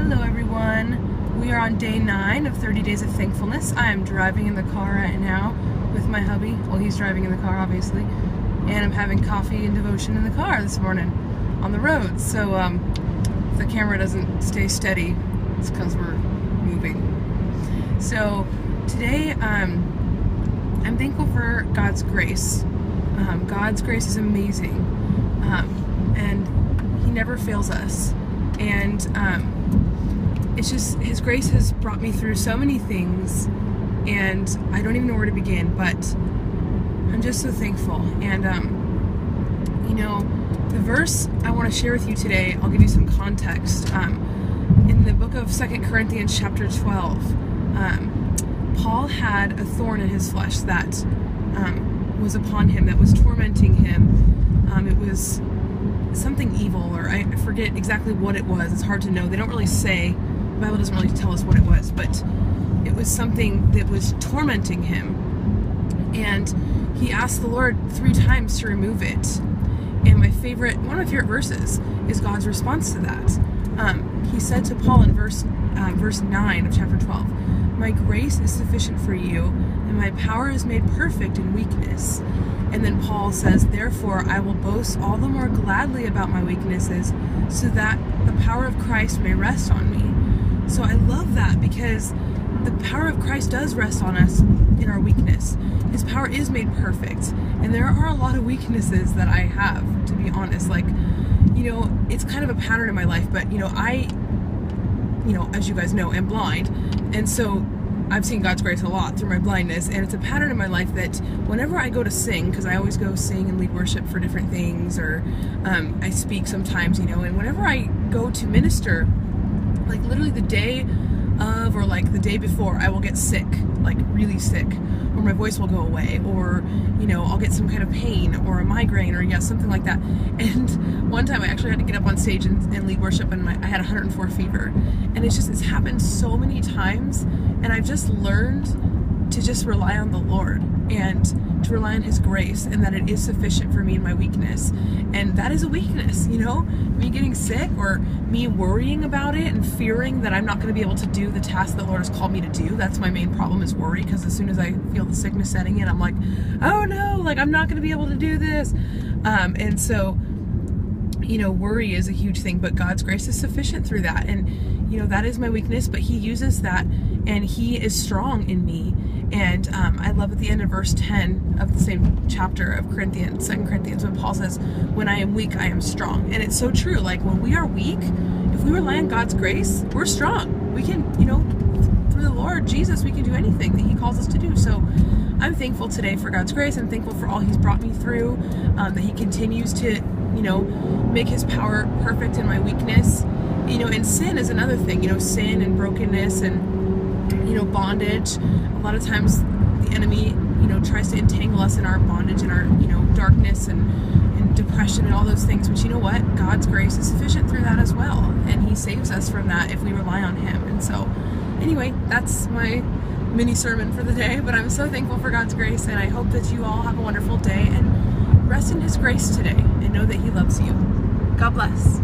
Hello everyone. We are on day 9 of 30 Days of Thankfulness. I am driving in the car right now with my hubby. Well, he's driving in the car obviously. And I'm having coffee and devotion in the car this morning on the road. So if the camera doesn't stay steady, it's because we're moving. So today I'm thankful for God's grace. God's grace is amazing. And He never fails us. And it's just, His grace has brought me through so many things, and I don't even know where to begin, but I'm just so thankful. And you know, the verse I want to share with you today, I'll give you some context. In the book of 2 Corinthians chapter 12, Paul had a thorn in his flesh that was upon him, that was tormenting him. It was something evil, or I forget exactly what it was. It's hard to know. They don't really say. The Bible doesn't really tell us what it was, but it was something that was tormenting him. And he asked the Lord 3 times to remove it. And one of my favorite verses is God's response to that. He said to Paul in verse 9 of chapter 12, "My grace is sufficient for you, and my power is made perfect in weakness." And then Paul says, "Therefore I will boast all the more gladly about my weaknesses, so that the power of Christ may rest on me." So I love that, because the power of Christ does rest on us in our weakness. His power is made perfect. And there are a lot of weaknesses that I have, to be honest. Like, you know, it's kind of a pattern in my life, but I, as you guys know, am blind. And so I've seen God's grace a lot through my blindness, and it's a pattern in my life that whenever I go to sing, because I always go sing and lead worship for different things, or I speak sometimes, and whenever I go to minister, like literally the day of, or like the day before, I will get sick, like really sick, or my voice will go away, or I'll get some kind of pain or a migraine, or something like that. And one time I actually had to get up on stage and lead worship, and I had 104 fever, and it's happened so many times. And I've just learned to just rely on the Lord and to rely on His grace, and that it is sufficient for me in my weakness. And that is a weakness, me getting sick, or me worrying about it and fearing that I'm not going to be able to do the task that the Lord has called me to do. That's my main problem, is worry, because as soon as I feel the sickness setting in, I'm like, oh no, like I'm not going to be able to do this. And so, worry is a huge thing, but God's grace is sufficient through that. And, that is my weakness, but He uses that, and He is strong in me. And I love at the end of verse 10 of the same chapter of 2 Corinthians, when Paul says, "When I am weak, I am strong." And it's so true. Like, when we are weak, if we rely on God's grace, we're strong. We can, through the Lord Jesus, we can do anything that He calls us to do. So I'm thankful today for God's grace. I'm thankful for all He's brought me through, that He continues to, make His power perfect in my weakness. And sin is another thing, sin and brokenness and, bondage. A lot of times the enemy, tries to entangle us in our bondage and our, darkness and depression and all those things. But you know what? God's grace is sufficient through that as well. And He saves us from that if we rely on Him. And so, anyway, that's my mini sermon for the day. But I'm so thankful for God's grace, and I hope that you all have a wonderful day and rest in His grace today and know that He loves you. God bless.